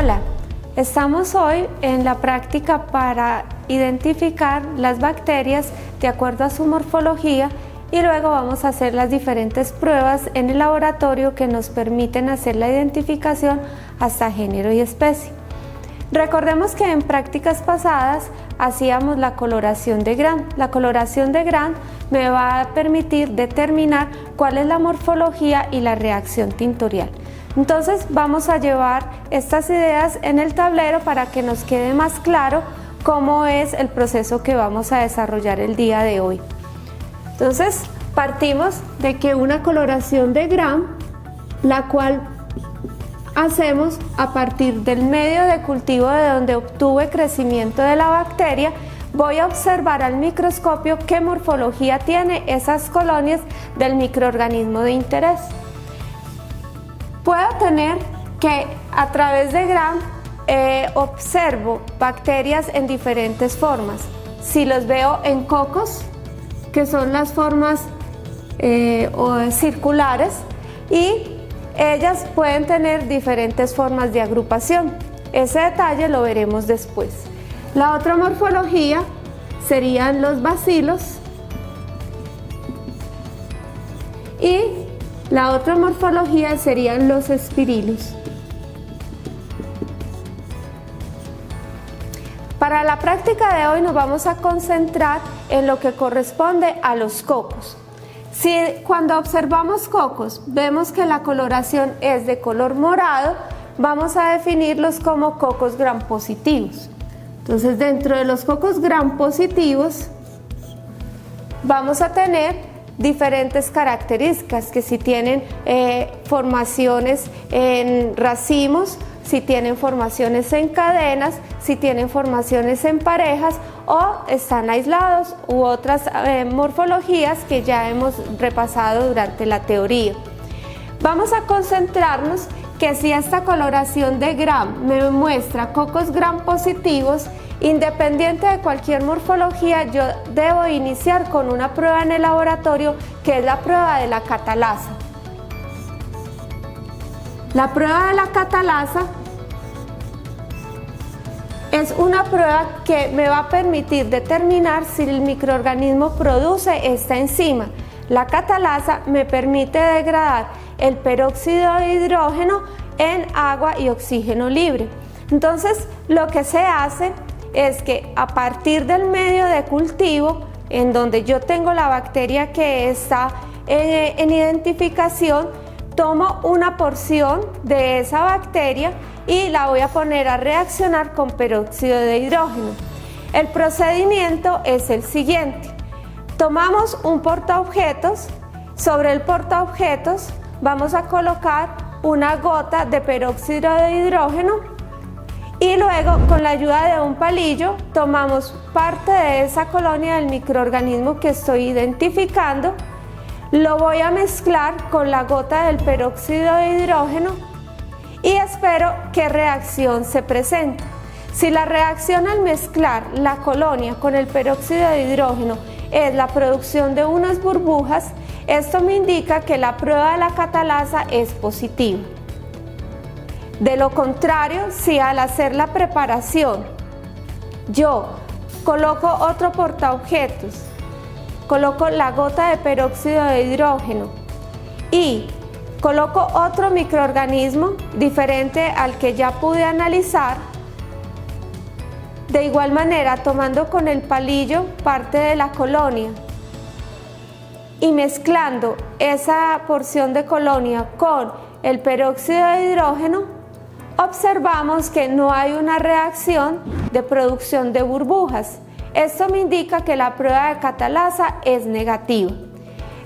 Hola, estamos hoy en la práctica para identificar las bacterias de acuerdo a su morfología y luego vamos a hacer las diferentes pruebas en el laboratorio que nos permiten hacer la identificación hasta género y especie. Recordemos que en prácticas pasadas hacíamos la coloración de Gram. La coloración de Gram me va a permitir determinar cuál es la morfología y la reacción tintorial. Entonces vamos a llevar estas ideas en el tablero para que nos quede más claro cómo es el proceso que vamos a desarrollar el día de hoy. Entonces partimos de que una coloración de Gram, la cual hacemos a partir del medio de cultivo de donde obtuve crecimiento de la bacteria, voy a observar al microscopio qué morfología tiene esas colonias del microorganismo de interés. Puedo tener que a través de Gram observo bacterias en diferentes formas. Si los veo en cocos, que son las formas circulares, y ellas pueden tener diferentes formas de agrupación. Ese detalle lo veremos después. La otra morfología serían los bacilos y la otra morfología serían los espirilos. Para la práctica de hoy nos vamos a concentrar en lo que corresponde a los cocos. Si cuando observamos cocos vemos que la coloración es de color morado, vamos a definirlos como cocos Gram positivos. Entonces, dentro de los cocos Gram positivos vamos a tener diferentes características, que si tienen formaciones en racimos, si tienen formaciones en cadenas, si tienen formaciones en parejas o están aislados u otras morfologías que ya hemos repasado durante la teoría. Vamos a concentrarnos que si esta coloración de Gram me muestra cocos Gram positivos, independiente de cualquier morfología, yo debo iniciar con una prueba en el laboratorio que es la prueba de la catalasa. La prueba de la catalasa es una prueba que me va a permitir determinar si el microorganismo produce esta enzima. La catalasa me permite degradar el peróxido de hidrógeno en agua y oxígeno libre. Entonces, lo que se hace es que a partir del medio de cultivo, en donde yo tengo la bacteria que está en identificación, tomo una porción de esa bacteria y la voy a poner a reaccionar con peróxido de hidrógeno. El procedimiento es el siguiente. Tomamos un portaobjetos, sobre el portaobjetos vamos a colocar una gota de peróxido de hidrógeno y luego con la ayuda de un palillo tomamos parte de esa colonia del microorganismo que estoy identificando, lo voy a mezclar con la gota del peróxido de hidrógeno y espero qué reacción se presenta. Si la reacción al mezclar la colonia con el peróxido de hidrógeno es la producción de unas burbujas, esto me indica que la prueba de la catalasa es positiva. De lo contrario, si al hacer la preparación yo coloco otro portaobjetos, coloco la gota de peróxido de hidrógeno y coloco otro microorganismo diferente al que ya pude analizar, de igual manera tomando con el palillo parte de la colonia y mezclando esa porción de colonia con el peróxido de hidrógeno, observamos que no hay una reacción de producción de burbujas. Esto me indica que la prueba de catalasa es negativa.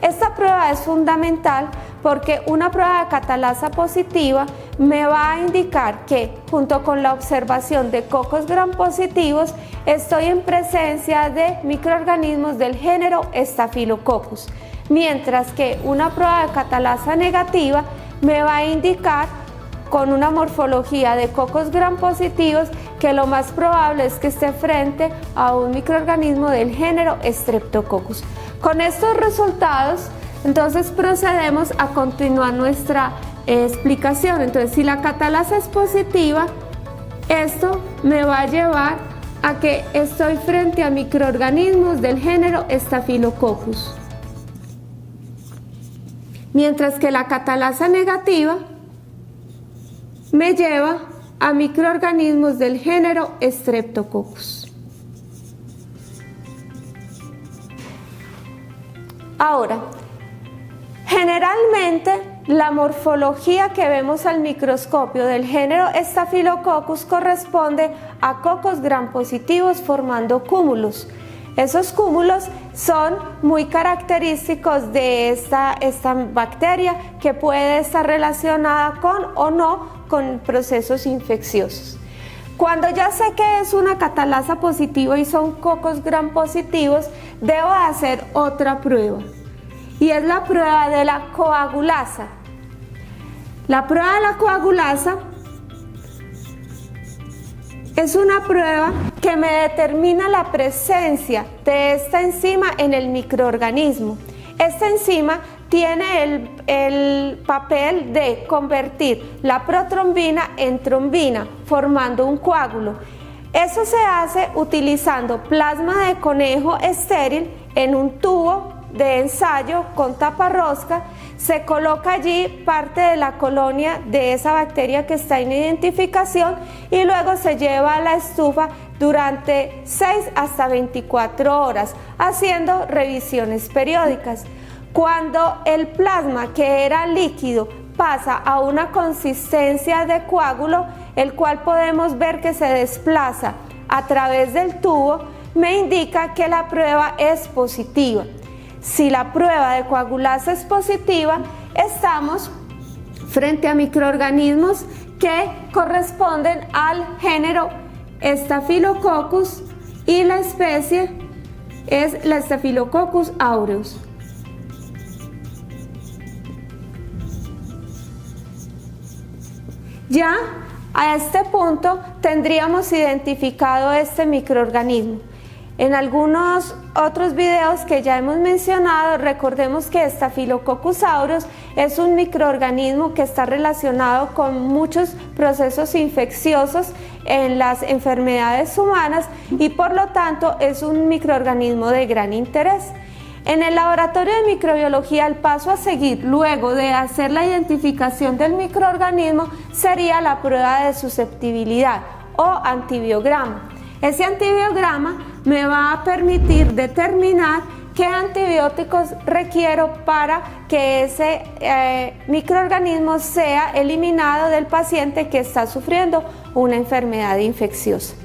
Esta prueba es fundamental porque una prueba de catalasa positiva me va a indicar que junto con la observación de cocos Gram positivos estoy en presencia de microorganismos del género Staphylococcus, mientras que una prueba de catalasa negativa me va a indicar con una morfología de cocos Gram positivos que lo más probable es que esté frente a un microorganismo del género Streptococcus. Con estos resultados, entonces procedemos a continuar nuestra explicación. Entonces, si la catalasa es positiva, Esto me va a llevar a que estoy frente a microorganismos del género Staphylococcus. Mientras que la catalasa negativa me lleva a microorganismos del género Streptococcus. Ahora, generalmente la morfología que vemos al microscopio del género Staphylococcus corresponde a cocos gram positivos formando cúmulos. Esos cúmulos son muy característicos de esta bacteria, que puede estar relacionada con o no con procesos infecciosos. Cuando ya sé que es una catalasa positiva y son cocos gram positivos, debo hacer otra prueba, y es la prueba de la coagulasa. La prueba de la coagulasa es una prueba que me determina la presencia de esta enzima en el microorganismo. Esta enzima tiene el papel de convertir la protrombina en trombina, formando un coágulo. Eso se hace utilizando plasma de conejo estéril en un tubo de ensayo con taparrosca. Se coloca allí parte de la colonia de esa bacteria que está en identificación y luego se lleva a la estufa durante 6 hasta 24 horas, haciendo revisiones periódicas. Cuando el plasma, que era líquido, pasa a una consistencia de coágulo, el cual podemos ver que se desplaza a través del tubo, me indica que la prueba es positiva. Si la prueba de coagulasa es positiva, estamos frente a microorganismos que corresponden al género Staphylococcus y la especie es la Staphylococcus aureus. Ya a este punto tendríamos identificado este microorganismo. En algunos otros videos que ya hemos mencionado, recordemos que Staphylococcus aureus es un microorganismo que está relacionado con muchos procesos infecciosos en las enfermedades humanas y por lo tanto es un microorganismo de gran interés. En el laboratorio de microbiología, el paso a seguir luego de hacer la identificación del microorganismo sería la prueba de susceptibilidad o antibiograma. Ese antibiograma me va a permitir determinar qué antibióticos requiero para que ese microorganismo sea eliminado del paciente que está sufriendo una enfermedad infecciosa.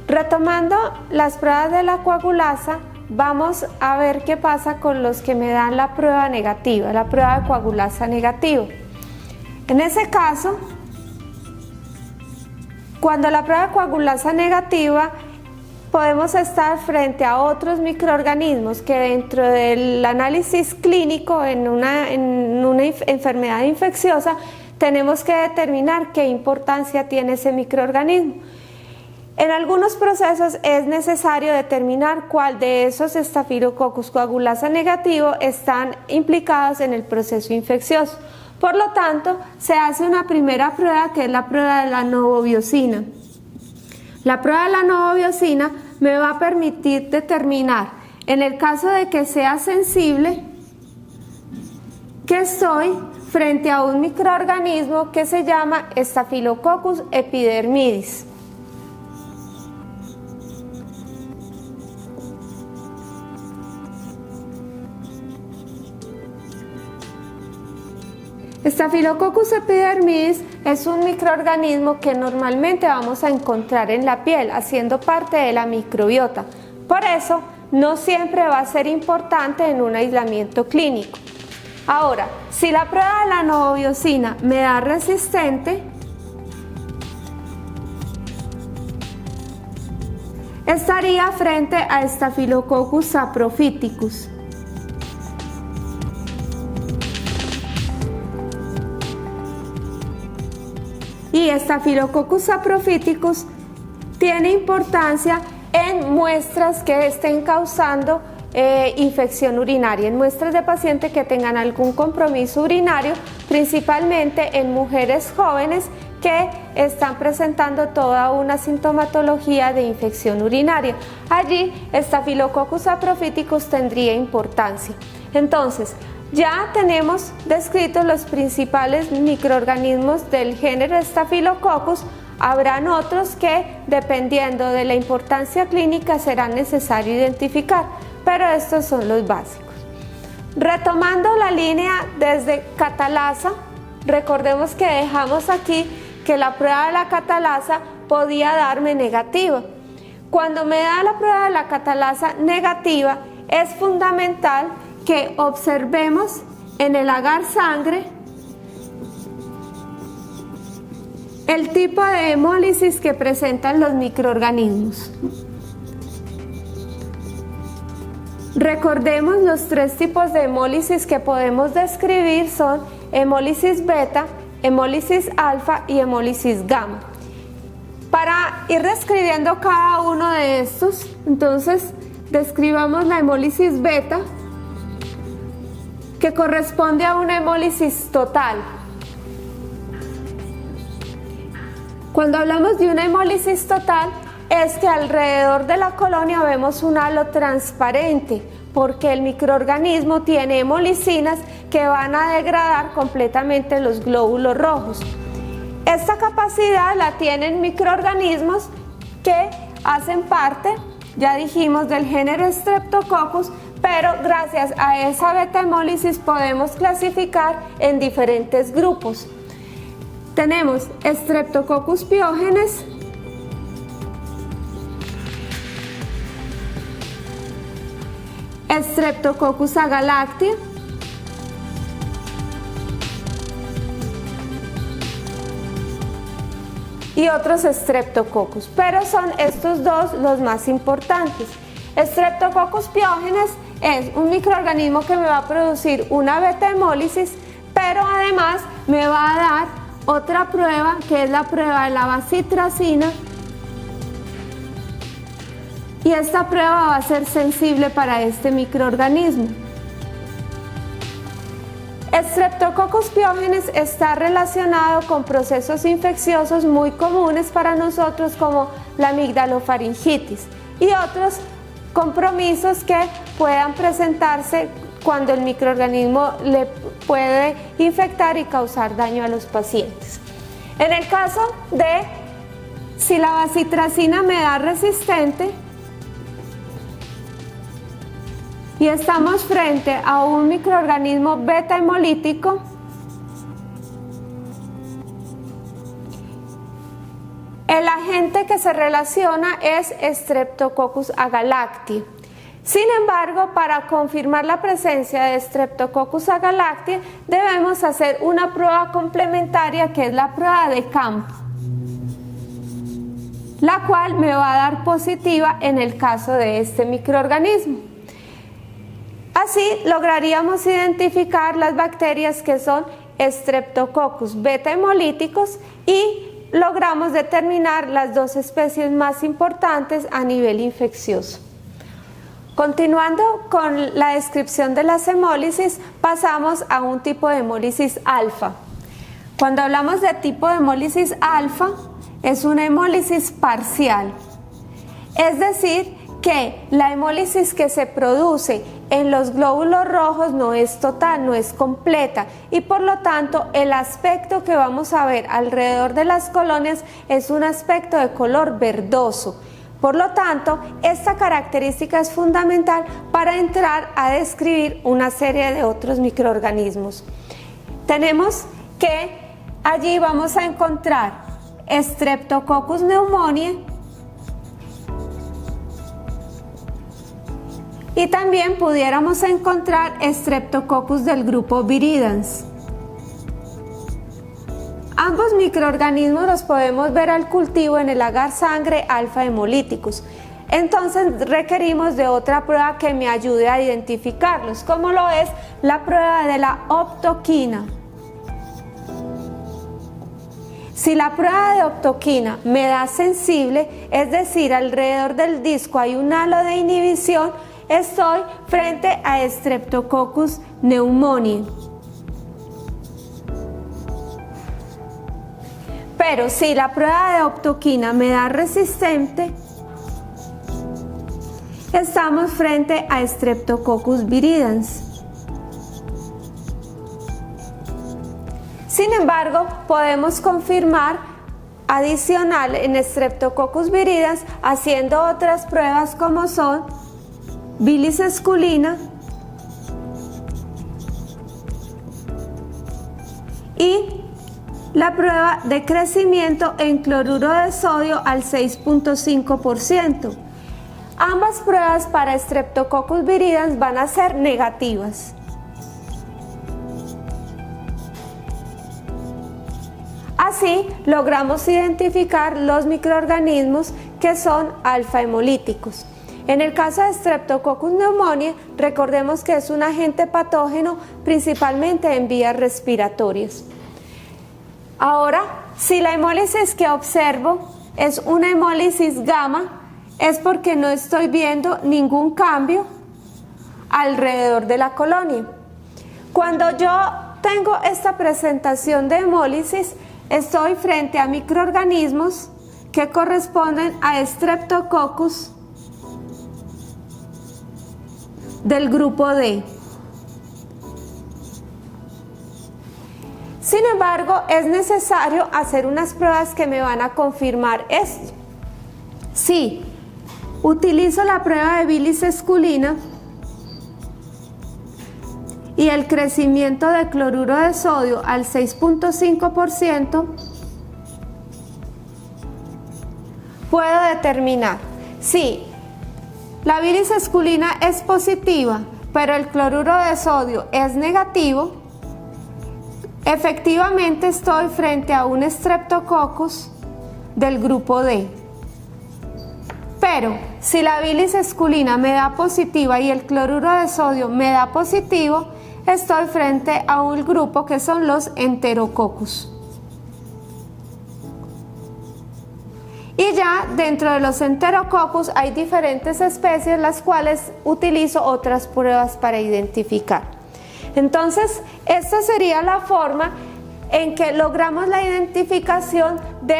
Retomando las pruebas de la coagulasa, vamos a ver qué pasa con los que me dan la prueba negativa, la prueba de coagulasa negativa. En ese caso, cuando la prueba de coagulasa negativa, podemos estar frente a otros microorganismos que dentro del análisis clínico en una enfermedad infecciosa tenemos que determinar qué importancia tiene ese microorganismo. En algunos procesos es necesario determinar cuál de esos Staphylococcus coagulasa negativo están implicados en el proceso infeccioso. Por lo tanto, se hace una primera prueba que es la prueba de la novobiosina. La prueba de la novobiosina me va a permitir determinar, en el caso de que sea sensible, que estoy frente a un microorganismo que se llama Staphylococcus epidermidis. Staphylococcus epidermidis es un microorganismo que normalmente vamos a encontrar en la piel, haciendo parte de la microbiota. Por eso, no siempre va a ser importante en un aislamiento clínico. Ahora, si la prueba de la novobiosina me da resistente, estaría frente a Staphylococcus saprophyticus. Y Staphylococcus saprophyticus tiene importancia en muestras que estén causando infección urinaria, en muestras de pacientes que tengan algún compromiso urinario, principalmente en mujeres jóvenes que están presentando toda una sintomatología de infección urinaria. Allí, Staphylococcus saprophyticus tendría importancia. Entonces, ya tenemos descritos los principales microorganismos del género Staphylococcus. Habrán otros que, dependiendo de la importancia clínica, será necesario identificar, pero estos son los básicos. Retomando la línea desde catalasa, recordemos que dejamos aquí que la prueba de la catalasa podía darme negativa. Cuando me da la prueba de la catalasa negativa, es fundamental que observemos en el agar sangre el tipo de hemólisis que presentan los microorganismos. Recordemos los tres tipos de hemólisis que podemos describir son hemólisis beta, hemólisis alfa y hemólisis gamma. Para ir describiendo cada uno de estos, entonces describamos la hemólisis beta, que corresponde a una hemólisis total. Cuando hablamos de una hemólisis total, es que alrededor de la colonia vemos un halo transparente, porque el microorganismo tiene hemolicinas que van a degradar completamente los glóbulos rojos. Esta capacidad la tienen microorganismos que hacen parte, ya dijimos, del género Streptococcus, pero gracias a esa beta-hemólisis podemos clasificar en diferentes grupos. Tenemos Streptococcus pyogenes, Streptococcus agalactiae, y otros Streptococcus, pero son estos dos los más importantes. Streptococcus pyogenes es un microorganismo que me va a producir una beta-hemólisis, pero además me va a dar otra prueba, que es la prueba de la bacitracina, y esta prueba va a ser sensible para este microorganismo. Streptococcus pyogenes está relacionado con procesos infecciosos muy comunes para nosotros, como la amigdalofaringitis y otros compromisos que puedan presentarse cuando el microorganismo le puede infectar y causar daño a los pacientes. En el caso de si la bacitracina me da resistente y estamos frente a un microorganismo beta hemolítico, el agente que se relaciona es Streptococcus agalactiae. Sin embargo, para confirmar la presencia de Streptococcus agalactiae, debemos hacer una prueba complementaria, que es la prueba de campo, la cual me va a dar positiva en el caso de este microorganismo. Así lograríamos identificar las bacterias que son Streptococcus beta hemolíticos y logramos determinar las dos especies más importantes a nivel infeccioso. Continuando con la descripción de las hemólisis, pasamos a un tipo de hemólisis alfa. Cuando hablamos de tipo de hemólisis alfa, es una hemólisis parcial, es decir, que la hemólisis que se produce en los glóbulos rojos no es total, no es completa, y por lo tanto el aspecto que vamos a ver alrededor de las colonias es un aspecto de color verdoso. Por lo tanto, esta característica es fundamental para entrar a describir una serie de otros microorganismos. Tenemos que allí vamos a encontrar Streptococcus pneumoniae, y también pudiéramos encontrar Streptococcus del grupo Viridans. Ambos microorganismos los podemos ver al cultivo en el agar sangre alfa hemolíticos. Entonces requerimos de otra prueba que me ayude a identificarlos, como lo es la prueba de la optoquina. Si la prueba de optoquina me da sensible, es decir, alrededor del disco hay un halo de inhibición, estoy frente a Streptococcus pneumoniae. Pero si la prueba de optoquina me da resistente, estamos frente a Streptococcus viridans. Sin embargo, podemos confirmar adicional en Streptococcus viridans haciendo otras pruebas como son bilis esculina y la prueba de crecimiento en cloruro de sodio al 6.5%. Ambas pruebas para Streptococcus viridans van a ser negativas. Así logramos identificar los microorganismos que son alfa hemolíticos. En el caso de Streptococcus pneumoniae, recordemos que es un agente patógeno principalmente en vías respiratorias. Ahora, si la hemólisis que observo es una hemólisis gamma, es porque no estoy viendo ningún cambio alrededor de la colonia. Cuando yo tengo esta presentación de hemólisis, estoy frente a microorganismos que corresponden a Streptococcus del grupo D. Sin embargo, es necesario hacer unas pruebas que me van a confirmar esto. Si utilizo la prueba de bilis esculina y el crecimiento de cloruro de sodio al 6.5%, puedo determinar si la bilis esculina es positiva, pero el cloruro de sodio es negativo. Efectivamente estoy frente a un Streptococcus del grupo D. Pero si la bilis esculina me da positiva y el cloruro de sodio me da positivo, estoy frente a un grupo que son los Enterococcus. Y ya dentro de los Enterococcus hay diferentes especies las cuales utilizo otras pruebas para identificar. Entonces, esta sería la forma en que logramos la identificación de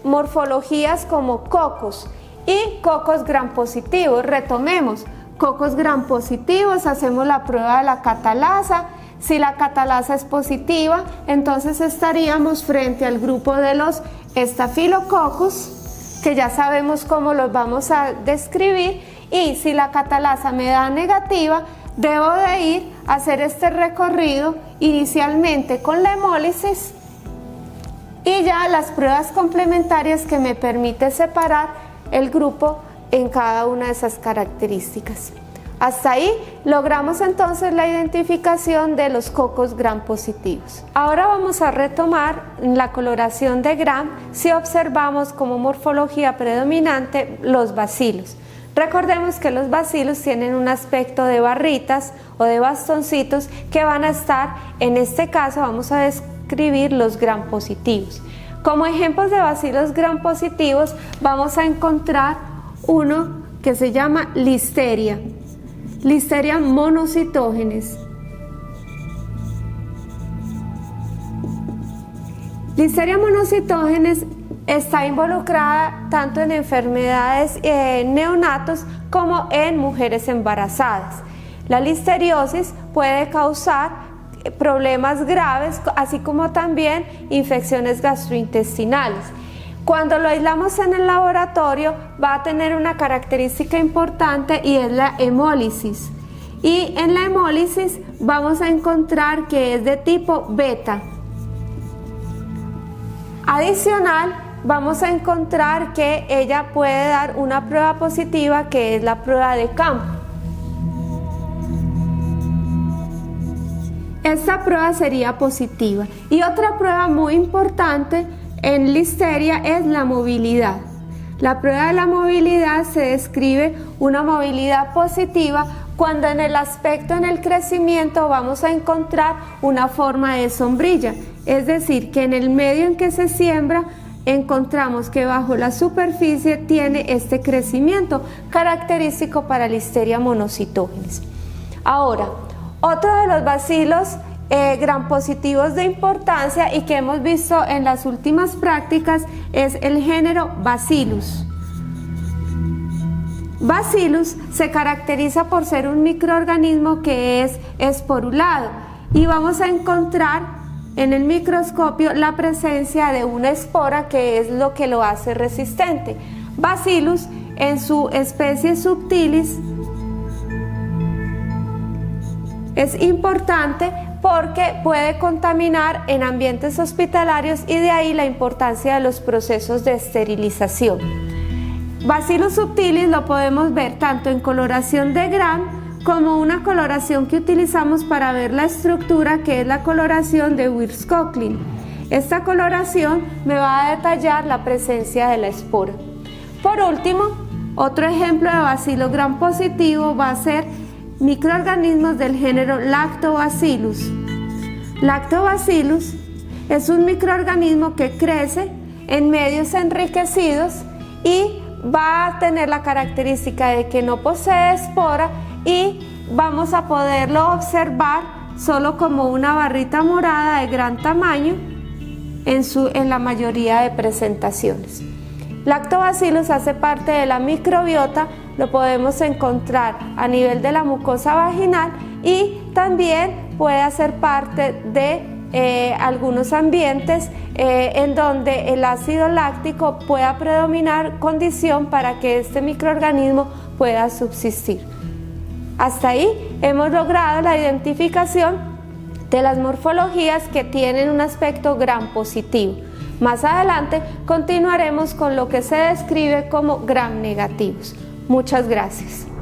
morfologías como cocos y cocos gram positivos. Retomemos, cocos gram positivos, hacemos la prueba de la catalasa. Si la catalasa es positiva, entonces estaríamos frente al grupo de los Staphylococcus, que ya sabemos cómo los vamos a describir, y si la catalasa me da negativa, debo de ir a hacer este recorrido inicialmente con la hemólisis y ya las pruebas complementarias que me permiten separar el grupo en cada una de esas características. Hasta ahí logramos entonces la identificación de los cocos gram positivos. Ahora vamos a retomar la coloración de gram si observamos como morfología predominante los bacilos. Recordemos que los bacilos tienen un aspecto de barritas o de bastoncitos que van a estar, en este caso vamos a describir los gram positivos. Como ejemplos de bacilos gram positivos vamos a encontrar uno que se llama Listeria monocitógenes. Listeria monocitógenes está involucrada tanto en enfermedades en neonatos como en mujeres embarazadas. La listeriosis puede causar problemas graves, así como también infecciones gastrointestinales. Cuando lo aislamos en el laboratorio va a tener una característica importante y es la hemólisis. Y en la hemólisis vamos a encontrar que es de tipo beta. Adicional, vamos a encontrar que ella puede dar una prueba positiva que es la prueba de campo. Esta prueba sería positiva. Y otra prueba muy importante en Listeria es la movilidad. La prueba de la movilidad se describe una movilidad positiva cuando en el aspecto, en el crecimiento, vamos a encontrar una forma de sombrilla. Es decir, que en el medio en que se siembra encontramos que bajo la superficie tiene este crecimiento característico para Listeria monocitógenes. Ahora, otro de los bacilos gram positivos de importancia y que hemos visto en las últimas prácticas es el género Bacillus. Bacillus se caracteriza por ser un microorganismo que es esporulado y vamos a encontrar en el microscopio la presencia de una espora que es lo que lo hace resistente. Bacillus en su especie subtilis es importante porque puede contaminar en ambientes hospitalarios y de ahí la importancia de los procesos de esterilización. Bacillus subtilis lo podemos ver tanto en coloración de Gram como una coloración que utilizamos para ver la estructura, que es la coloración de Wirtz-Koechlin. Esta coloración me va a detallar la presencia de la espora. Por último, otro ejemplo de bacilo Gram positivo va a ser microorganismos del género Lactobacillus. Lactobacillus es un microorganismo que crece en medios enriquecidos y va a tener la característica de que no posee espora y vamos a poderlo observar solo como una barrita morada de gran tamaño en la mayoría de presentaciones. Lactobacillus hace parte de la microbiota, lo podemos encontrar a nivel de la mucosa vaginal y también puede hacer parte de algunos ambientes en donde el ácido láctico pueda predominar condición para que este microorganismo pueda subsistir. Hasta ahí hemos logrado la identificación de las morfologías que tienen un aspecto Gram positivo. Más adelante continuaremos con lo que se describe como Gram negativos. Muchas gracias.